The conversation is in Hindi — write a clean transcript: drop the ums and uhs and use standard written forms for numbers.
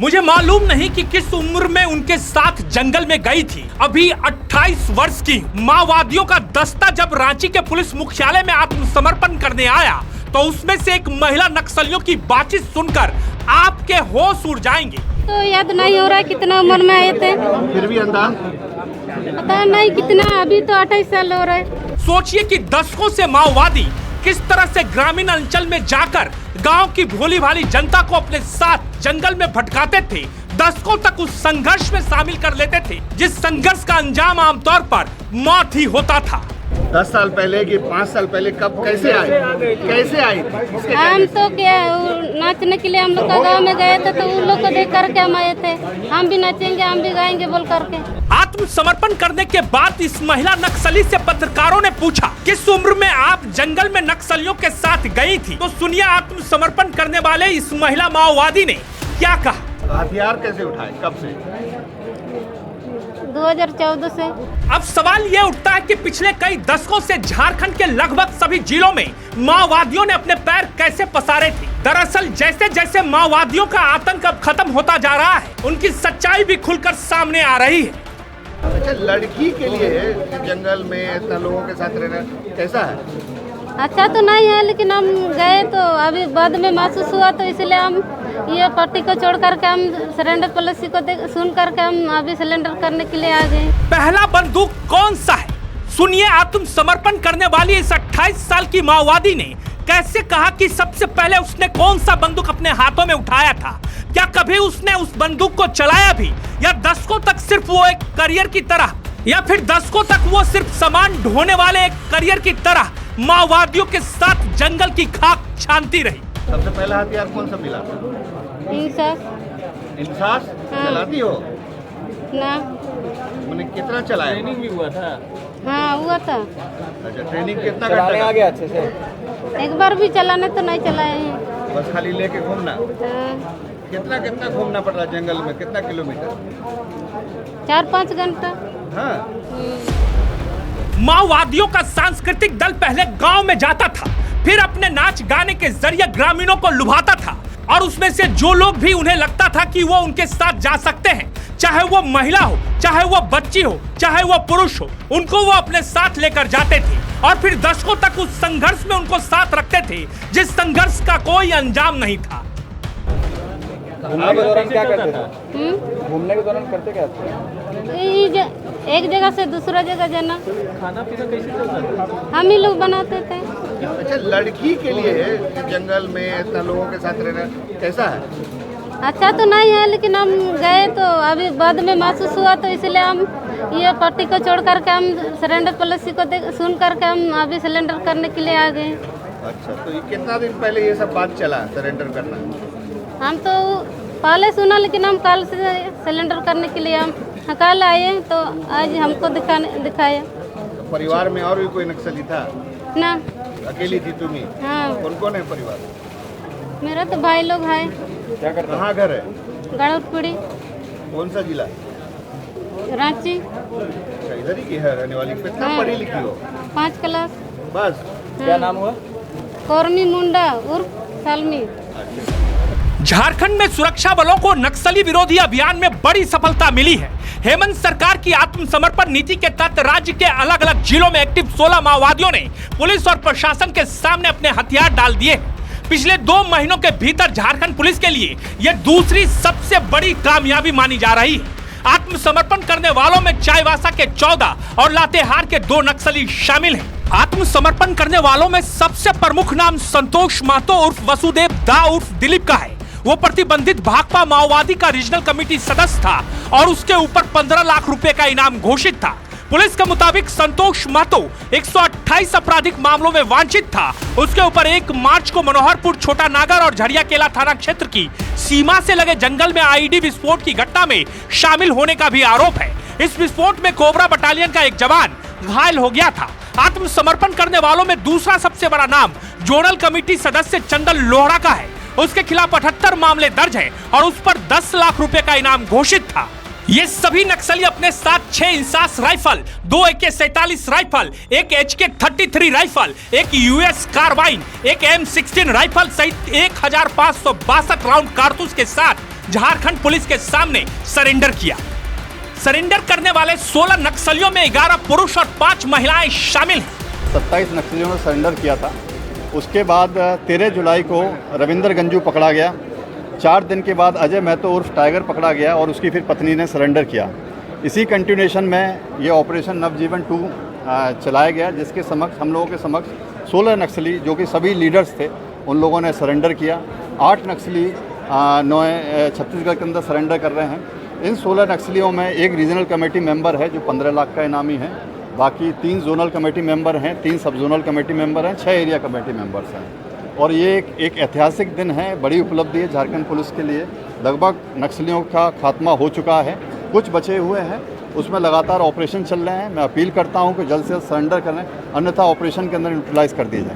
मुझे मालूम नहीं कि किस उम्र में उनके साथ जंगल में गई थी। अभी 28 वर्ष की माओवादियों का दस्ता जब रांची के पुलिस मुख्यालय में आत्मसमर्पण करने आया तो उसमें से एक महिला नक्सलियों की बातचीत सुनकर आपके होश उड़ जाएंगे। तो याद नहीं हो रहा है कितना उम्र में आए थे, फिर भी अंदाज पता नहीं कितना, अभी तो 28 साल हो रहा है। सोचिए कि दशकों से माओवादी किस तरह से ग्रामीण अंचल में जाकर गांव की भोली भाली जनता को अपने साथ जंगल में भटकाते थे, दशकों तक उस संघर्ष में शामिल कर लेते थे जिस संघर्ष का अंजाम आमतौर पर मौत ही होता था। 10 साल पहले कि 5 साल पहले कब कैसे आए हम तो क्या नाचने के लिए हम लोग का गाँव में गए थे तो उन लोग को देख करके हम आए थे, हम भी नाचेंगे हम भी गाएंगे बोल करके। आत्मसमर्पण करने के बाद इस महिला नक्सली से पत्रकारों ने पूछा किस उम्र में आप जंगल में नक्सलियों के साथ गई थी। तो सुनिए आत्मसमर्पण करने वाले इस महिला माओवादी ने क्या कहा। हथियार कैसे उठाए, कब से? 2014 से। अब सवाल ये उठता है कि पिछले कई दशकों से झारखंड के लगभग सभी जिलों में माओवादियों ने अपने पैर कैसे पसारे थे। दरअसल जैसे जैसे माओवादियों का आतंक अब खत्म होता जा रहा है उनकी सच्चाई भी खुलकर सामने आ रही है। अच्छा, लड़की के लिए जंगल में इतना लोगों के साथ रहना कैसा है? अच्छा तो नहीं है, लेकिन हम गए तो अभी बाद में महसूस हुआ तो इसलिए हम ये पार्टी को छोड़ करके हम सरेंडर पॉलिसी को सुन करके हम अभी सिलेंडर करने के लिए आ गए। पहला बंदूक कौन सा है, सुनिए आत्मसमर्पण करने वाली इस 28 साल की माओवादी ने कैसे कहा कि सबसे पहले उसने कौन सा बंदूक अपने हाथों में उठाया था। क्या कभी उसने उस बंदूक को चलाया भी, या दशकों तक सिर्फ वो एक करियर की तरह, या फिर दशकों तक वो सिर्फ सामान ढोने वाले एक करियर की तरह माओवादियों के साथ जंगल की खाक छानती रही। सबसे पहला हथियार कौन सा मिला? इंसास। चलाती हो ना? मैंने कितना चलाया? ट्रेनिंग भी हुआ था? हाँ हुआ था। अच्छा, ट्रेनिंग कितना चलाने आ घंटा? गया अच्छे से? एक बार भी चलाने तो नहीं चलाए हैं। बस खाली लेके घूमना? हाँ, कितना घूमना पड़ रहा है जंगल में, कितना किलोमीटर? 4-5 घंटा। हाँ, माओवादियों का सांस्कृतिक दल पहले गांव में जाता था, फिर अपने नाच गाने के जरिए ग्रामीणों को लुभाता था, और उसमें से जो लोग भी उन्हें लगता था कि वो उनके साथ जा सकते हैं, चाहे वो महिला हो, चाहे वो बच्ची हो, चाहे वो पुरुष हो, उनको वो अपने साथ लेकर जाते थे और फिर दशकों तक उस संघर्ष में उनको साथ रखते थे जिस संघर्ष का कोई अंजाम नहीं था। घूमने के दौरान क्या करते थे? घूमने के दौरान करते क्या थे? एक जगह से दूसरा जगह जाना। खाना पीना कैसे चलता था? हम ही लोग बनाते थे। अच्छा, लड़की के लिए जंगल में इतना लोगों के साथ रहना कैसा है? अच्छा तो नहीं है, लेकिन हम गए तो अभी बाद में महसूस हुआ तो इसलिए हम ये पार्टी को छोड़ करके हम सरेंडर पॉलिसी को सुन करके हम अभी सिलेंडर करने के लिए आ गए। अच्छा, तो ये कितना दिन पहले ये सब बात चला सरेंडर करना? हम तो पहले सुना, लेकिन हम कल से सिलेंडर करने के लिए हम कल आए तो आज हमको दिखाया। तो परिवार में और भी कोई नक्सली था? ना, अकेली थी तुम ही? हाँ कौन कौन है परिवार? मेरा तो भाई लोग है। क्या करते? कहाँ घर है? गढ़पुरी। कौन सा जिला? रांची। अच्छा, इधर ही की है रहने वाली? कितना हाँ। पढ़ी लिखी हो? 5 क्लास। बस? क्या नाम हुआ? कौरमी मुंडा उर्फ सालमी। झारखंड में सुरक्षा बलों को नक्सली विरोधी अभियान में बड़ी सफलता मिली है। हेमंत सरकार की आत्मसमर्पण नीति के तहत राज्य के अलग अलग जिलों में एक्टिव 16 माओवादियों ने पुलिस और प्रशासन के सामने अपने हथियार डाल दिए। पिछले 2 महीनों के भीतर झारखंड पुलिस के लिए यह दूसरी सबसे बड़ी कामयाबी मानी जा रही है। आत्मसमर्पण करने वालों में चाईबासा के 14 और लातेहार के 2 नक्सली शामिल हैं। आत्मसमर्पण करने वालों में सबसे प्रमुख नाम संतोष महतो उर्फ वसुदेव दा उर्फ दिलीप का है। वो प्रतिबंधित भाकपा माओवादी का रीजनल कमेटी सदस्य था और उसके ऊपर 15 लाख रुपए का इनाम घोषित था। पुलिस के मुताबिक संतोष महतो 128 आपराधिक मामलों में वांछित था। उसके ऊपर 1 मार्च को मनोहरपुर, छोटा नागर और झरिया केला थाना क्षेत्र की सीमा से लगे जंगल में आईईडी विस्फोट की घटना में शामिल होने का भी आरोप है। इस विस्फोट में कोबरा बटालियन का एक जवान घायल हो गया था। आत्मसमर्पण करने वालों में दूसरा सबसे बड़ा नाम जोनल कमेटी सदस्य चंदन लोहड़ा का है। उसके खिलाफ 78 मामले दर्ज हैं और उस पर 10 लाख रुपए का इनाम घोषित था। ये सभी नक्सली अपने साथ 6 इंसास राइफल, 2 AK-47 राइफल, एक HK-33 राइफल, एक US कार्बाइन, एक M16 राइफल सहित 1562 राउंड कारतूस के साथ झारखंड पुलिस के सामने सरेंडर किया। सरेंडर करने वाले 16 नक्सलियों में 11 पुरुष और 5 महिलाएं शामिल हैं। 27 नक्सलियों ने सरेंडर किया था। उसके बाद 13 जुलाई को रविंदर गंजू पकड़ा गया। 4 दिन के बाद अजय महतो उर्फ टाइगर पकड़ा गया और उसकी फिर पत्नी ने सरेंडर किया। इसी कंटिन्यूएशन में ये ऑपरेशन नवजीवन 2 चलाया गया, जिसके समक्ष हम लोगों के समक्ष 16 नक्सली जो कि सभी लीडर्स थे उन लोगों ने सरेंडर किया। 8 नक्सली छत्तीसगढ़ के अंदर सरेंडर कर रहे हैं। इन 16 नक्सलियों में एक रीजनल कमेटी मेंबर है जो 15 लाख का इनामी है। बाकी 3 जोनल कमेटी मेंबर हैं, 3 सब जोनल कमेटी मेंबर हैं, 6 एरिया कमेटी मेंबर्स हैं। और ये एक ऐतिहासिक दिन है, बड़ी उपलब्धि है झारखंड पुलिस के लिए। लगभग नक्सलियों का खात्मा हो चुका है, कुछ बचे हुए हैं, उसमें लगातार ऑपरेशन चल रहे हैं। मैं अपील करता हूं कि जल्द से जल्द सरेंडर करें, अन्यथा ऑपरेशन के अंदर यूटिलाइज कर दिए जाए।